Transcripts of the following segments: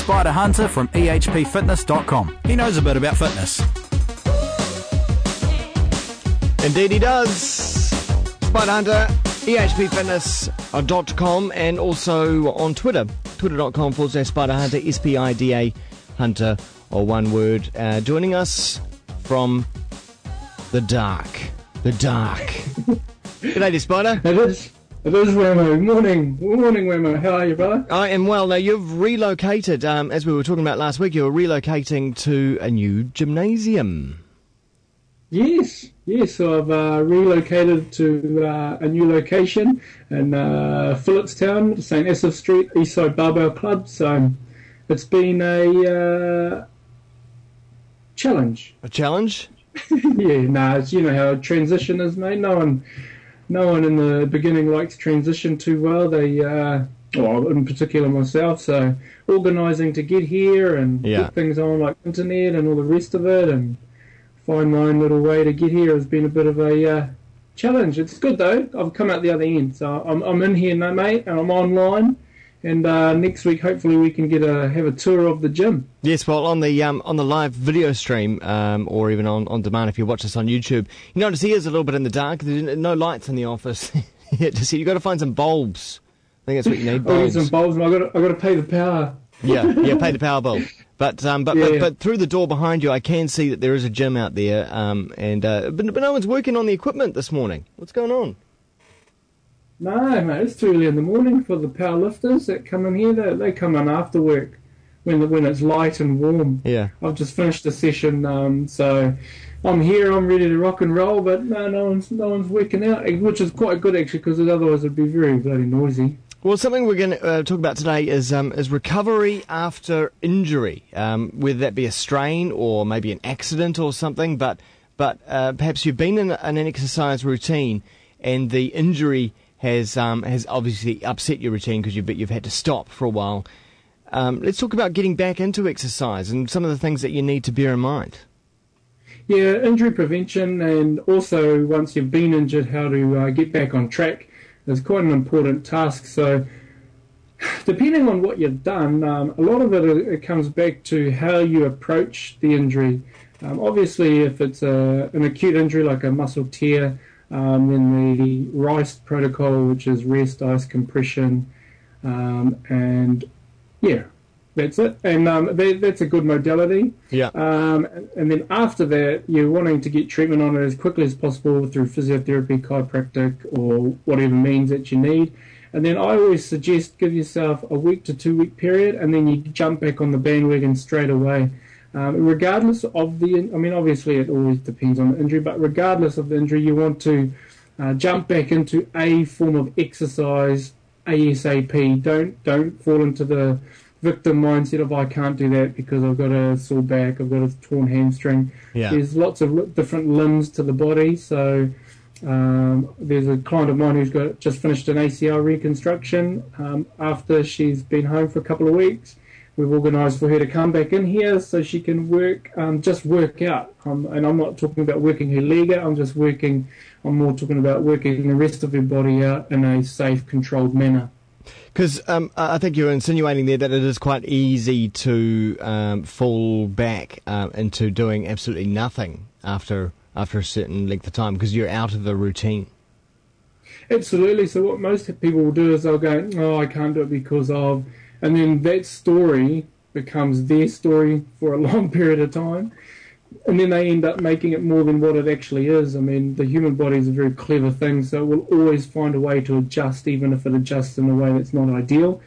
Spida Hunter from ehpfitness.com. He knows a bit about fitness. Indeed he does. Spida Hunter, ehpfitness.com, and also on Twitter, twitter.com/Spida Hunter, SPIDA Hunter, or one word. Joining us from the dark. The dark. G'day there, Spida. It is, Wammo. Morning, Wammo. How are you, brother? I am well. Now, you've relocated, as we were talking about last week, you were relocating to a new gymnasium. Yes. So I've relocated to a new location in Phillipstown, St. Asaph Street, Eastside Barbell Club. So it's been a challenge. A challenge? Yeah, it's, you know how transition is, mate. No one in the beginning likes transition too well. They, well, in particular myself. So organising to get here and get things on like internet and all the rest of it, and find my own little way to get here has been a bit of a challenge. It's good though. I've come out the other end, so I'm in here now, mate, and I'm online. And next week, hopefully, we can have a tour of the gym. Yes, well, on the live video stream, or even on demand, if you watch us on YouTube, you notice he is a little bit in the dark. There's no lights in the office. You've got to find some bulbs. I think that's what you need. Bulbs. I need some bulbs, and I've got to pay the power. Yeah, pay the power bill. But through the door behind you, I can see that there is a gym out there. But no one's working on the equipment this morning. What's going on? No, mate, it's too early in the morning for the power lifters that come in here. They come in after work when it's light and warm. Yeah. I've just finished the session, so I'm here. I'm ready to rock and roll. But no one's working out, which is quite good actually, because otherwise it'd be very bloody noisy. Well, something we're going to talk about today is recovery after injury, whether that be a strain or maybe an accident or something. But perhaps you've been in an exercise routine and the injury has obviously upset your routine because you've had to stop for a while. Let's talk about getting back into exercise and some of the things that you need to bear in mind. Yeah, injury prevention, and also once you've been injured, how to get back on track is quite an important task. So depending on what you've done, a lot of it comes back to how you approach the injury. Obviously, if it's an acute injury like a muscle tear, then the RICE protocol, which is rest, ice, compression, and yeah, that's it. And that's a good modality. Yeah. And then after that, you're wanting to get treatment on it as quickly as possible through physiotherapy, chiropractic, or whatever means that you need. And then I always suggest give yourself a week to 2 week period, and then you jump back on the bandwagon straight away. Regardless of obviously it always depends on the injury, but regardless of the injury, you want to jump back into a form of exercise ASAP. Don't fall into the victim mindset of I can't do that because I've got a sore back, I've got a torn hamstring. Yeah. There's lots of different limbs to the body, so there's a client of mine who's just finished an ACL reconstruction after she's been home for a couple of weeks. We've organised for her to come back in here so she can work out. And I'm not talking about working her leg out, I'm more talking about working the rest of her body out in a safe, controlled manner. Because I think you're insinuating there that it is quite easy to fall back into doing absolutely nothing after a certain length of time because you're out of a routine. Absolutely. So what most people will do is they'll go, oh, I can't do it because of... And then that story becomes their story for a long period of time. And then they end up making it more than what it actually is. I mean, the human body is a very clever thing, so it will always find a way to adjust, even if it adjusts in a way that's not ideal.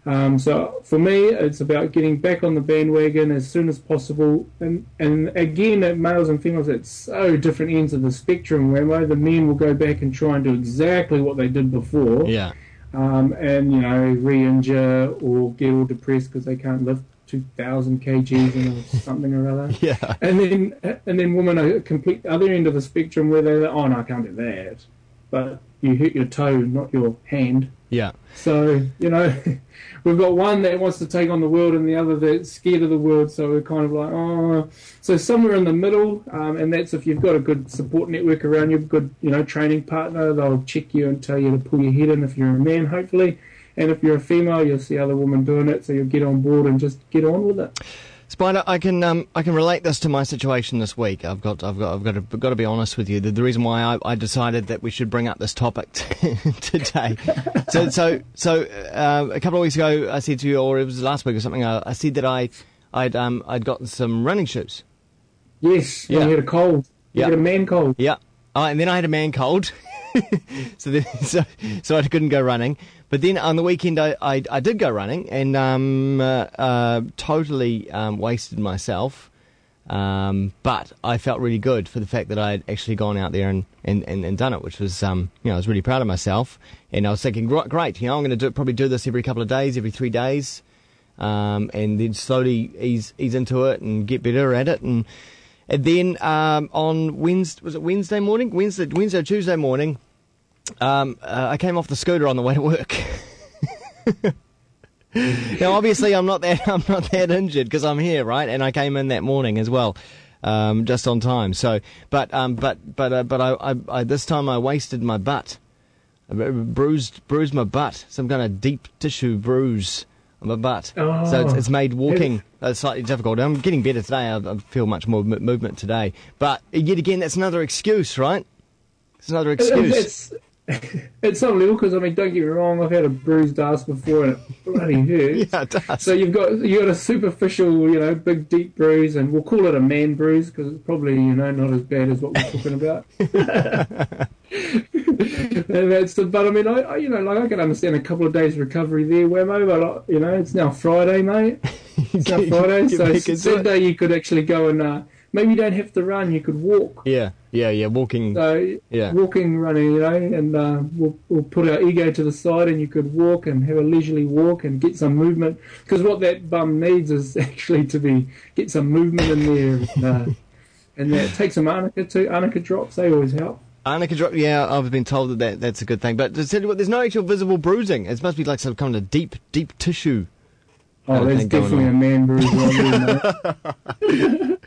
So for me, it's about getting back on the bandwagon as soon as possible. And again, at males and females, it's so different ends of the spectrum, where the men will go back and try and do exactly what they did before. Yeah. And, re-injure or get all depressed because they can't lift 2,000 kgs and something or other. Yeah. And then women are a complete other end of the spectrum where they're like, oh, no, I can't do that. But you hurt your toe, not your hand. Yeah. So, we've got one that wants to take on the world and the other that's scared of the world. So we're kind of like, oh. So somewhere in the middle, and that's if you've got a good support network around you, a good, training partner, they'll check you and tell you to pull your head in if you're a man, hopefully. And if you're a female, you'll see other women doing it, so you'll get on board and just get on with it. Spida, I can relate this to my situation this week. I've got to be honest with you. The reason why I decided that we should bring up this topic today. So a couple of weeks ago, I said to you, or it was last week or something. I said that I'd gotten some running shoes. Yes, when you had a cold. You had a man cold. Yeah. And then I had a man cold. so I couldn't go running. But then on the weekend I did go running and totally wasted myself. But I felt really good for the fact that I had actually gone out there and done it, which was I was really proud of myself. And I was thinking, great, I'm going to probably do this every couple of days, every 3 days, and then slowly ease into it and get better at it. And then on Wednesday or Tuesday morning, I came off the scooter on the way to work. Now, obviously, I'm not that injured because I'm here, right? And I came in that morning as well, just on time. So, but I this time I wasted my butt, bruised my butt, some kind of deep tissue bruise on my butt. Oh. So it's made walking slightly difficult. I'm getting better today. I feel much more movement today. But yet again, that's another excuse, right? It's another excuse. It's unbelievable because, I mean, don't get me wrong, I've had a bruised ass before and it bloody hurts. Yeah, it does. So you've got a superficial, big deep bruise, and we'll call it a man bruise because it's probably, not as bad as what we're talking about. And but I mean, I can understand a couple of days recovery there, Wammo, but it's now Friday, mate. It's now Friday, so Sunday you could actually go and maybe you don't have to run, you could walk. Yeah, walking. So, walking, running, and we'll put our ego to the side and you could walk and have a leisurely walk and get some movement. Because what that bum needs is actually get some movement in there. And take some arnica too. Arnica drops, they always help. Arnica drop, yeah, I've been told that's a good thing. But to tell you what, there's no actual visible bruising. It must be like some kind of deep tissue. Oh, that's definitely a man bruise right there, mate.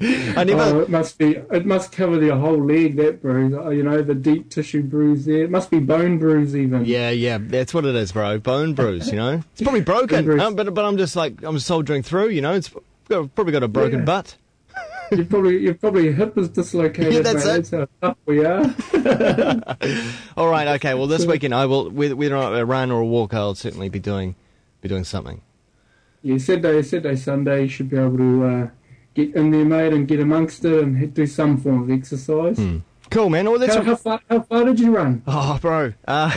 It must cover the whole leg, that bruise. The deep tissue bruise there. It must be bone bruise even. Yeah, that's what it is, bro. Bone bruise, It's probably broken, but I'm just like, I'm soldiering through, It's probably got a broken butt. Your probably hip is dislocated, yeah, that's mate. it. That's how tough we are. All right, okay. Well, this weekend I will, whether or not a run or a walk, I'll certainly be doing something. Yeah, Saturday, Sunday, you should be able to get in there, mate, and get amongst it and do some form of exercise. Cool, man. How far did you run? Oh, bro, I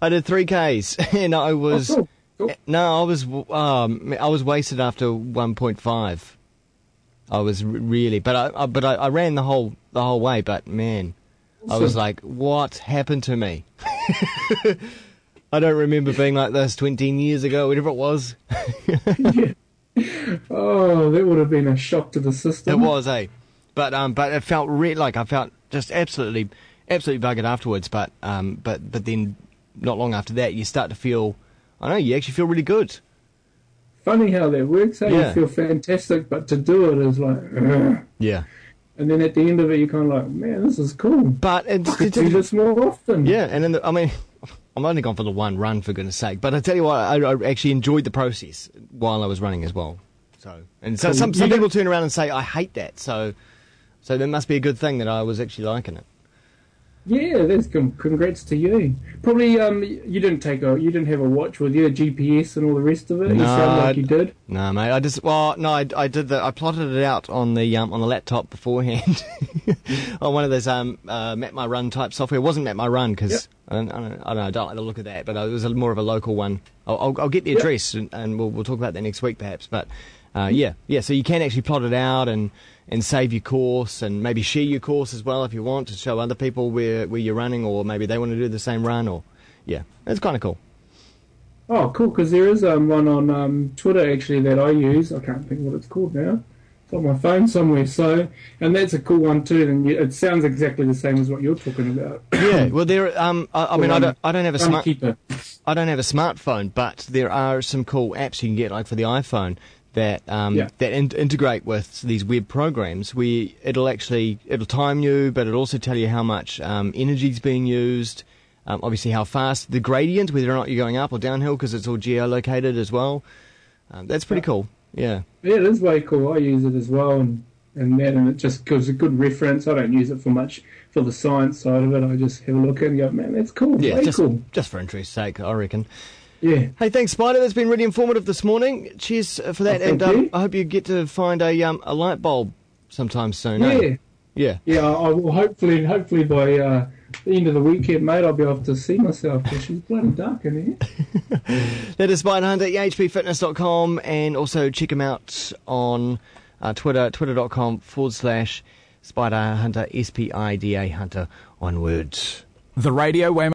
did 3Ks, and I was cool. No, I was wasted after 1.5. I was really, but I ran the whole way. But man, awesome. I was like, what happened to me? I don't remember being like this 20 years ago, whatever it was. Yeah. Oh, that would have been a shock to the system. It was, but it felt I felt just absolutely buggered afterwards. But then not long after that, you start to feel, you actually feel really good. Funny how that works, Yeah. You feel fantastic, but to do it is like, ugh. Yeah. And then at the end of it, you're kind of like, man, this is cool. But I could do this more often. Yeah, and then I'm only gone for the one run, for goodness sake. But I tell you what, I actually enjoyed the process while I was running as well. So some people turn around and say, I hate that. So there must be a good thing that I was actually liking it. Yeah, that's congrats to you. Probably you didn't have a watch with you, a GPS and all the rest of it. You sound like you did. No, mate. I did I plotted it out on the laptop beforehand on one of those Map My Run type software. It wasn't Map My Run because I don't like the look of that, but it was more of a local one. I'll get the address and we'll talk about that next week perhaps. But yeah. So you can actually plot it out and save your course and maybe share your course as well if you want to show other people where you're running, or maybe they want to do the same run, or it's kind of cool. Oh, cool, because there is one on Twitter actually that I use. I can't think what it's called now. It's on my phone somewhere. So, and that's a cool one too. And it sounds exactly the same as what you're talking about. Yeah. Well, there. I don't have a I don't have a smartphone, but there are some cool apps you can get, like for the iPhone, that integrate with these web programs where it'll time you, but it'll also tell you how much energy's being used. obviously how fast, the gradient, whether or not you're going up or downhill, because it's all geolocated as well. That's pretty cool. Yeah. Yeah, it is way cool. I use it as well, and it just gives a good reference. I don't use it for much for the science side of it. I just have a look at it and go, man, that's cool. Yeah, way cool. Just for interest's sake, I reckon. Yeah. Hey, thanks, Spida. That's been really informative this morning. Cheers for that, thank and you. I hope you get to find a light bulb sometime soon. Yeah. Eh? Yeah. Yeah, I will hopefully by the end of the weekend, mate, I'll be able to see myself, because she's bloody dark in here. That is Spida Hunter, ehpfitness.com, and also check him out on Twitter, twitter.com/Spida Hunter, SPIDA Hunter, one word. The Radio Wammo